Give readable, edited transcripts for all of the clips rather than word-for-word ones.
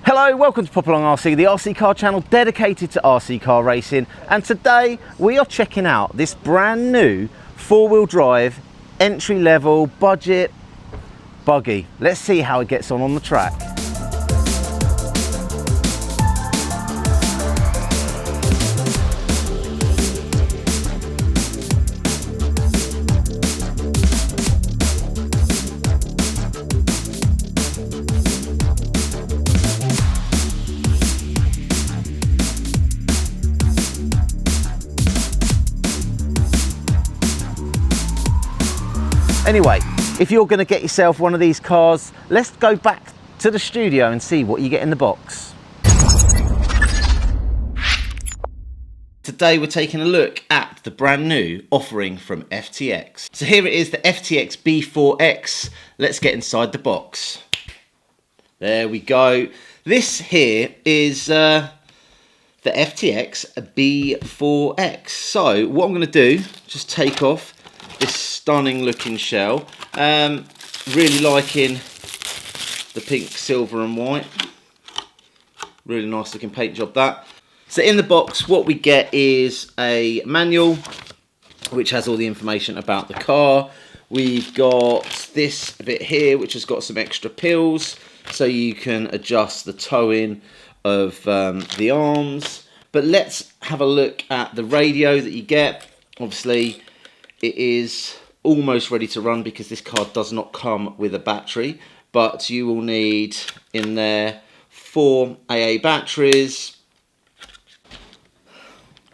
Hello, welcome to Popalong RC, the RC car channel dedicated to RC car racing, and today we are checking out this brand new four-wheel drive, entry-level, budget buggy. Let's see how it gets on the track. Anyway, if you're going to get yourself one of these cars, let's go back to the studio and see what you get in the box. Today we're taking a look at the brand new offering from FTX. So here it is, the FTX B4X. Let's get inside the box. There we go. This here is the FTX B4X. So what I'm going to do, just take off this stunning looking shell. Really liking the pink, silver and white. Really nice looking paint job that. So in the box what we get is a manual which has all the information about the car. We've got this bit here which has got some extra pills so you can adjust the towing of the arms. But let's have a look at the radio that you get. Obviously it is almost ready to run because this car does not come with a battery, but you will need in there 4 AA batteries.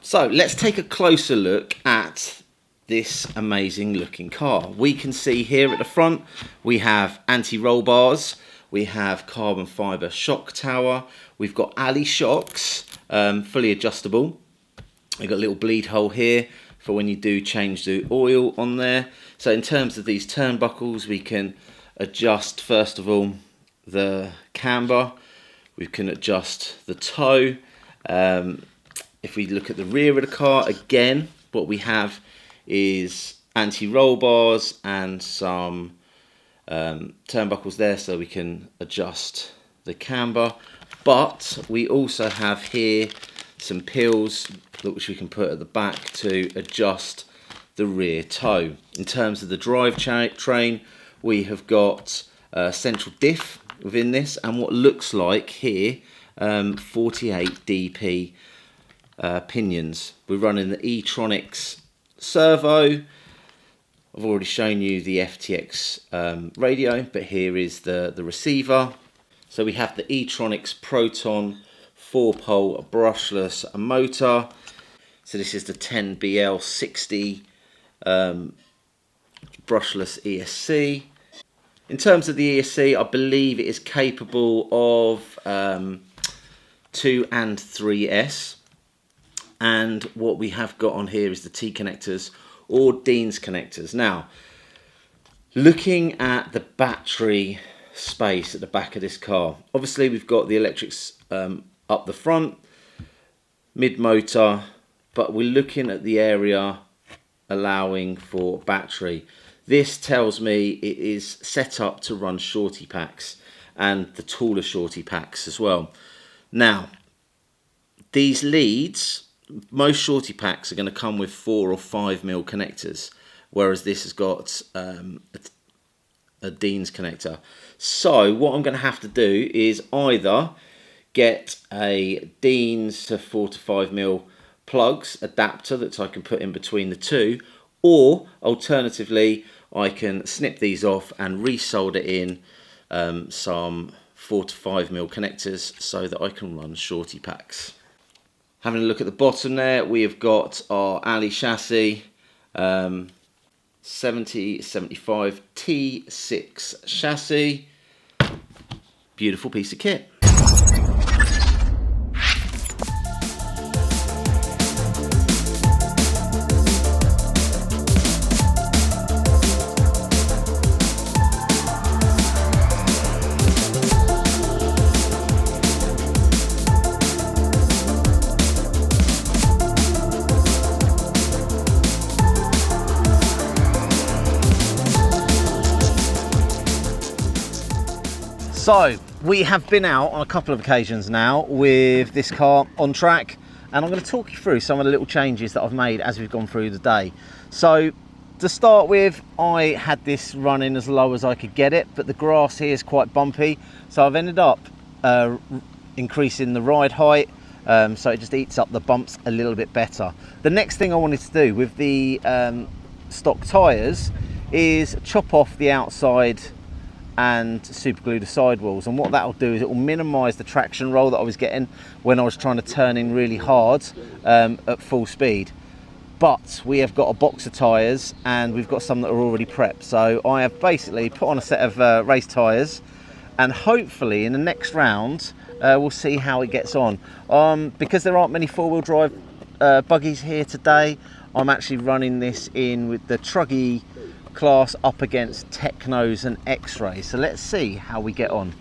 So let's take a closer look at this amazing looking car. We can see here at the front we have anti-roll bars, we have carbon fibre shock tower, we've got alley shocks, fully adjustable. We've got a little bleed hole here for when you do change the oil on there. So in terms of these turnbuckles, we can adjust first of all the camber, we can adjust the toe. If we look at the rear of the car, again what we have is anti-roll bars and some turnbuckles there so we can adjust the camber. But we also have here some pills which we can put at the back to adjust the rear toe. In terms of the drive train, we have got central diff within this and what looks like here 48 DP pinions. We're running the e-tronics servo. I've already shown you the FTX radio, but here is the receiver. So we have the e-tronics Proton 4-pole brushless motor. So this is the 10BL60 brushless ESC. In terms of the ESC, I believe it is capable of 2 and 3S. And what we have got on here is the T connectors or Dean's connectors. Now, looking at the battery space at the back of this car, obviously we've got the electrics up the front, mid-motor, but we're looking at the area allowing for battery. This tells me it is set up to run shorty packs and the taller shorty packs as well. Now, these leads, most shorty packs are going to come with 4 or 5 mil connectors, whereas this has got a Dean's connector. So what I'm going to have to do is either get a Dean's to 4 to 5 mil plugs adapter that I can put in between the two, or alternatively I can snip these off and resolder in some 4 to 5mm connectors so that I can run shorty packs. Having a look at the bottom there, we have got our alley chassis, 7075 T6 chassis. Beautiful piece of kit. So we have been out on a couple of occasions now with this car on track, and I'm going to talk you through some of the little changes that I've made as we've gone through the day. So to start with, I had this running as low as I could get it, but the grass here is quite bumpy, so I've ended up increasing the ride height, so it just eats up the bumps a little bit better. The next thing I wanted to do with the stock tyres is chop off the outside and super glue the sidewalls, and what that will do is it will minimize the traction roll that I was getting when I was trying to turn in really hard at full speed. But we have got a box of tyres and we've got some that are already prepped, so I have basically put on a set of race tyres, and hopefully in the next round we'll see how it gets on. Because there aren't many four-wheel drive buggies here today, I'm actually running this in with the truggy class up against Technos and X-Ray, so let's see how we get on.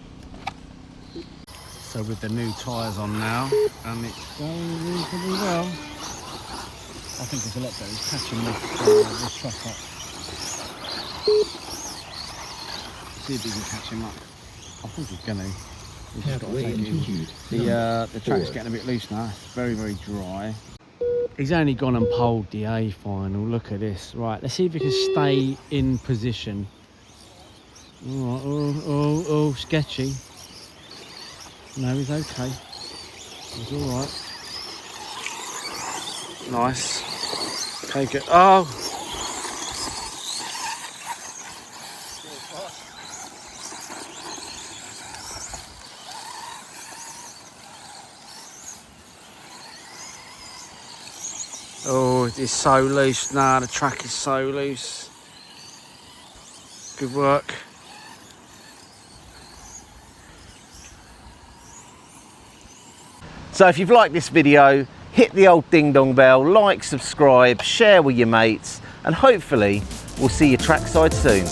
So with the new tyres on now, and it's going reasonably well. I think it's a lot better. It's catching this truck up. See if we can catch him up. I think he's going to. The track's getting a bit loose now. It's very, very dry. He's only gone and poled the A final. Look at this. Right, let's see if he can stay in position. Oh, sketchy. No, he's okay. He's all right. Nice. Take it. Oh. Oh, it is so loose now. The track is so loose. Good work. So if you've liked this video, hit the old ding dong bell, like, subscribe, share with your mates, and hopefully we'll see you trackside soon.